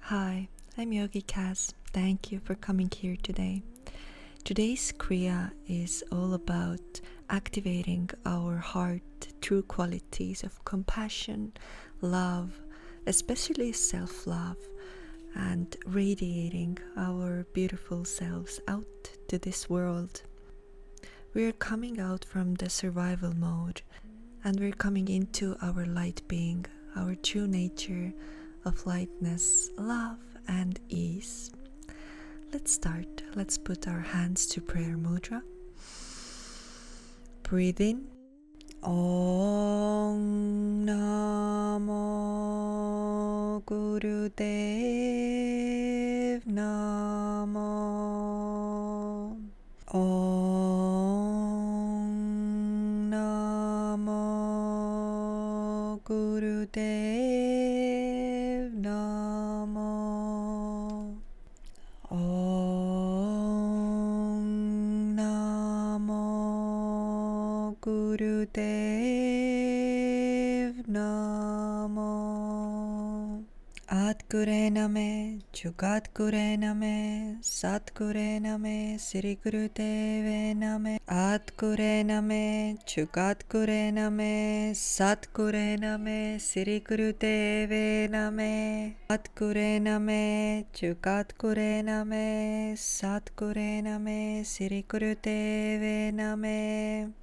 Hi, I'm Yogi Cass. Thank you for coming here today. Today's Kriya is all about activating our heart true qualities of compassion, love, especially self-love, and radiating our beautiful selves out to this world. We're coming out from the survival mode and we're coming into our light being, our true nature of lightness, love, and ease. Let's start. Let's put our hands to prayer mudra. Breathe in. Om Namo Gurudev Namo. Om Namo Gurudev Namo. Om Namo Gurudev Namo. Adgure Name, Jugadgure Name, Satgure Name, Sri Gurudeve Name. Adgure Name, Jugadgure Name, Satgure Name, Sri Gurudeve Name. Adgure Name, Jugadgure Name, Satgure Name, Sri Gurudeve Name.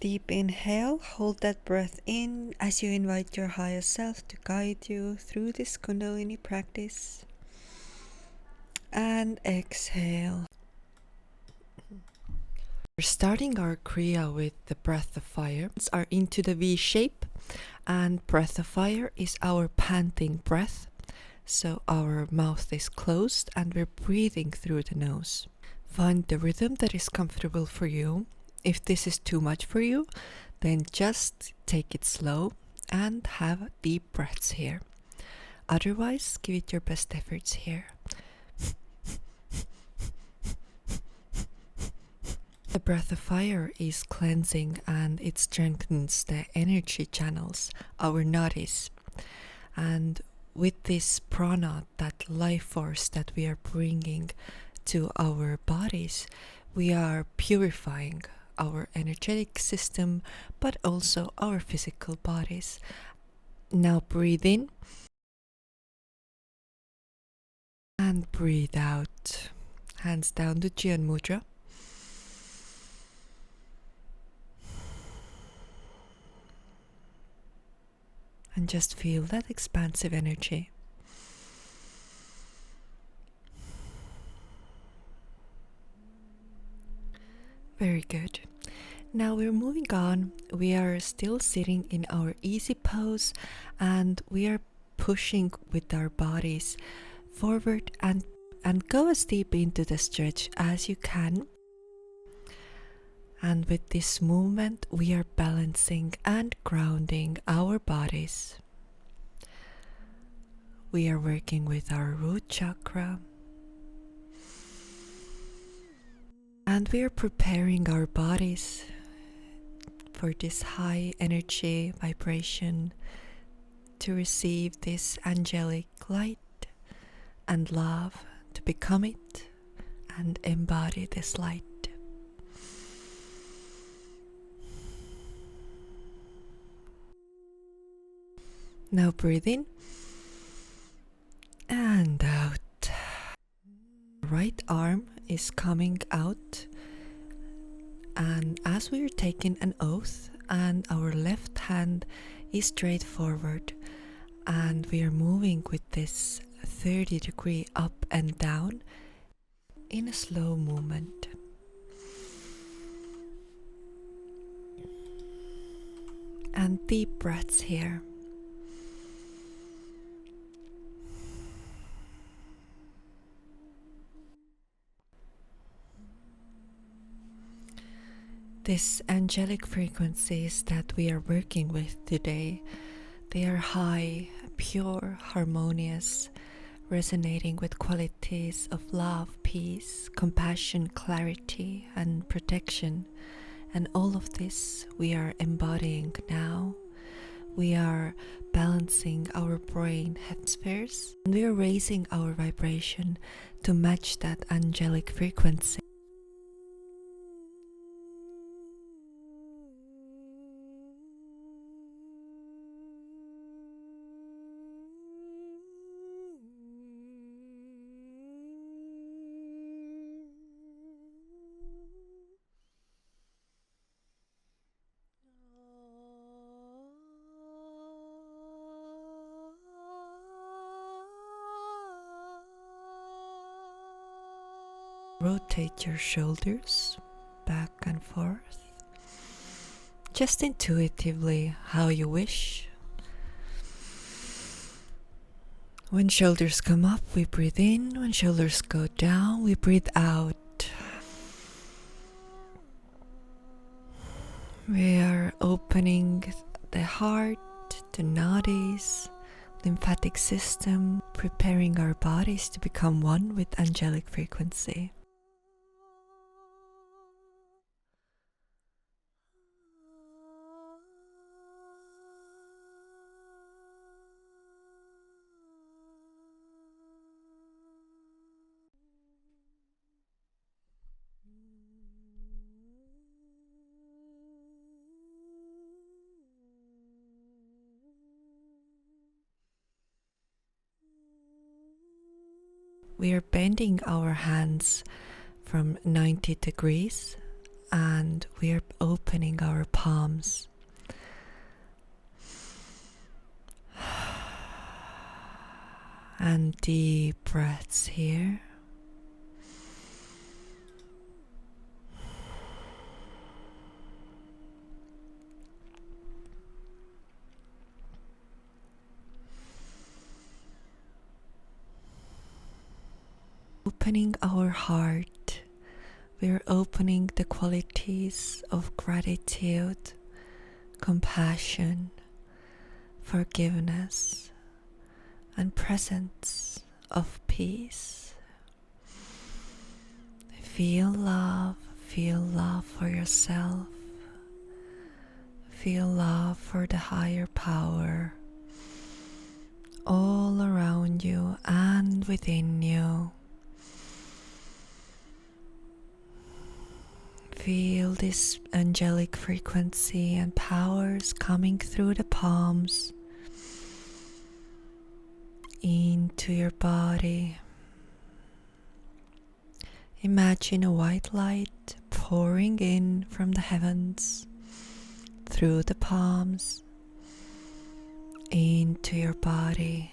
Deep inhale, hold that breath in as you invite your higher self to guide you through this Kundalini practice. And exhale. We're starting our Kriya with the breath of fire. Are into the V shape, and breath of fire is our panting breath. So our mouth is closed and we're breathing through the nose. Find the rhythm that is comfortable for you. If this is too much for you, then just take it slow and have deep breaths here. Otherwise, give it your best efforts here. The breath of fire is cleansing and it strengthens the energy channels, our nadis. And with this prana, that life force that we are bringing to our bodies, we are purifying our energetic system, but also our physical bodies. Now breathe in and breathe out. Hands down to Jyan Mudra. And just feel that expansive energy. Very good. Now we're moving on. We are still sitting in our easy pose and we are pushing with our bodies forward and go as deep into the stretch as you can. And with this movement, we are balancing and grounding our bodies. We are working with our root chakra. And we are preparing our bodies for this high energy vibration to receive this angelic light and love, to become it and embody this light. Now breathe in and out. Right arm is coming out, and as we are taking an oath, and our left hand is straight forward, and we are moving with this 30-degree up and down in a slow movement. And deep breaths here. These angelic frequencies that we are working with today, they are high, pure, harmonious, resonating with qualities of love, peace, compassion, clarity, and protection. And all of this we are embodying now We are balancing our brain hemispheres, and we are raising our vibration to match that angelic frequency. Rotate your shoulders back and forth, just intuitively how you wish. When shoulders come up, we breathe in. When shoulders go down, we breathe out. We are opening the heart, the nadis, lymphatic system, preparing our bodies to become one with angelic frequency. We are bending our hands from 90 degrees and we are opening our palms. And deep breaths here. Opening our heart, we're opening the qualities of gratitude, compassion, forgiveness, and presence of peace. Feel love for yourself. Feel love for the higher power all around you and within you. Feel this angelic frequency and powers coming through the palms into your body. Imagine a white light pouring in from the heavens through the palms into your body.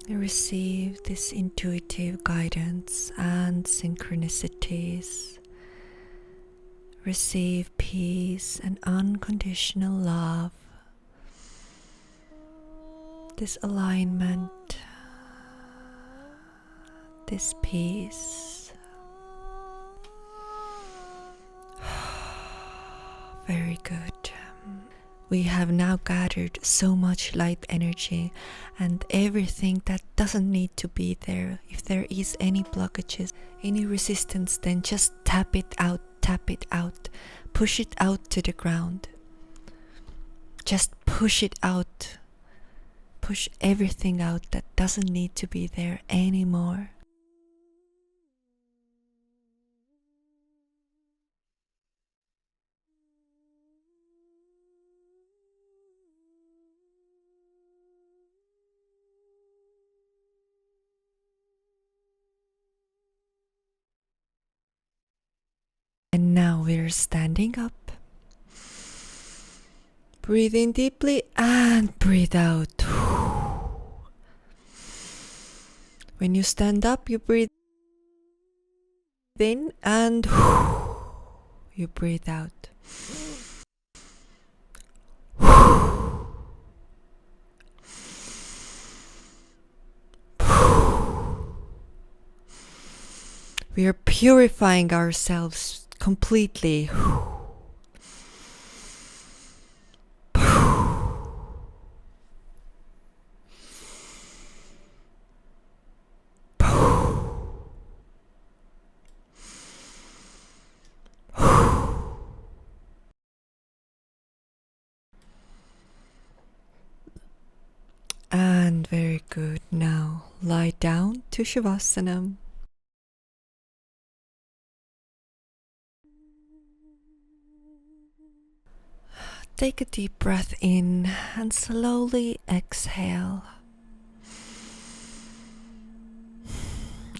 You receive this intuitive guidance and synchronicities. Receive peace and unconditional love. This alignment, this peace. Very good. We have now gathered so much light energy and everything that doesn't need to be there. If there is any blockages, any resistance, then just tap it out, push it out to the ground. Just push it out. Push everything out that doesn't need to be there anymore. And now we're standing up. Breathe in deeply and breathe out. When you stand up, you breathe in and you breathe out. We are purifying ourselves completely. lie down to Shavasana. Take a deep breath in and slowly exhale.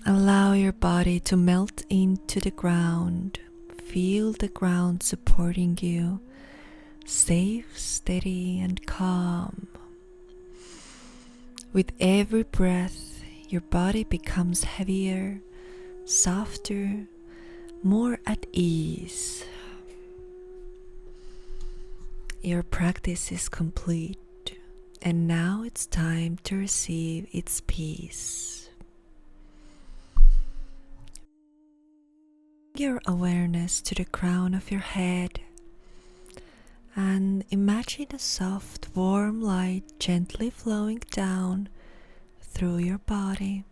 Allow your body to melt into the ground. Feel the ground supporting you, safe, steady, and calm. With every breath, your body becomes heavier, softer, more at ease. Your practice is complete, and now it's time to receive its peace. Your awareness to the crown of your head and imagine a soft, warm light gently flowing down through your body.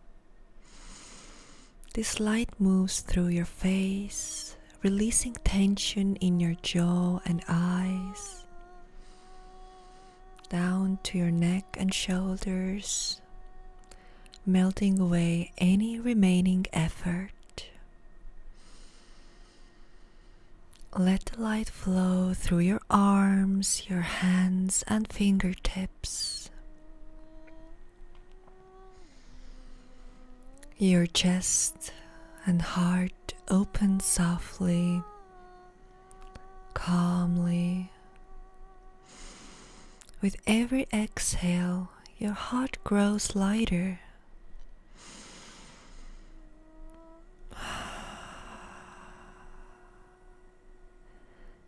This light moves through your face, releasing tension in your jaw and eyes, down to your neck and shoulders, melting away any remaining effort. Let the light flow through your arms, your hands and fingertips. Your chest and heart open softly, calmly. With every exhale, your heart grows lighter.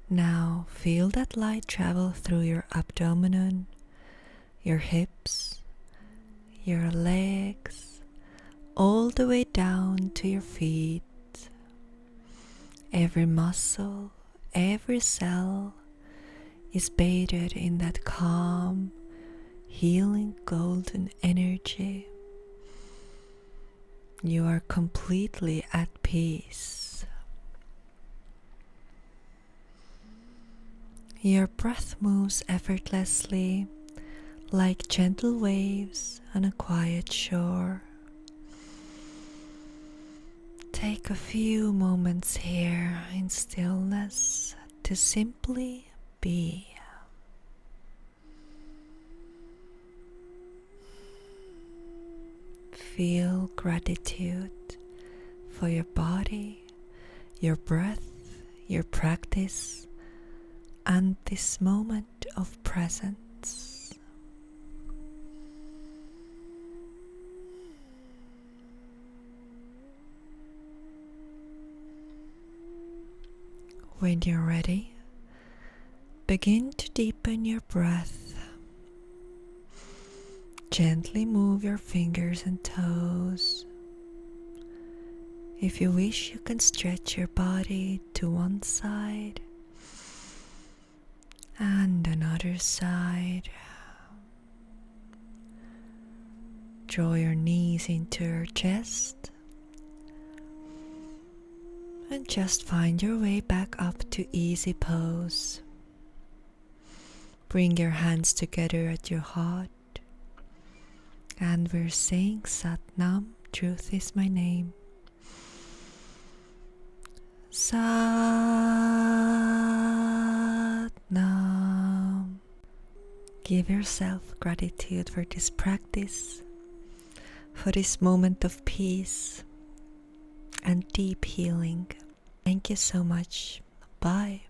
Now feel that light travel through your abdomen, your hips, your legs, all the way down to your feet. Every muscle, every cell is bathed in that calm, healing golden energy. You are completely at peace. Your breath moves effortlessly, like gentle waves on a quiet shore. Take a few moments here in stillness to simply be. Feel gratitude for your body, your breath, your practice, and this moment of presence. When you're ready, begin to deepen your breath. Gently move your fingers and toes. If you wish, you can stretch your body to one side and another side. Draw your knees into your chest and just find your way back up to easy pose. Bring your hands together at your heart, and we're saying Sat Nam, truth is my name. Sat Nam. Give yourself gratitude for this practice, for this moment of peace and deep healing. Thank you so much. Bye.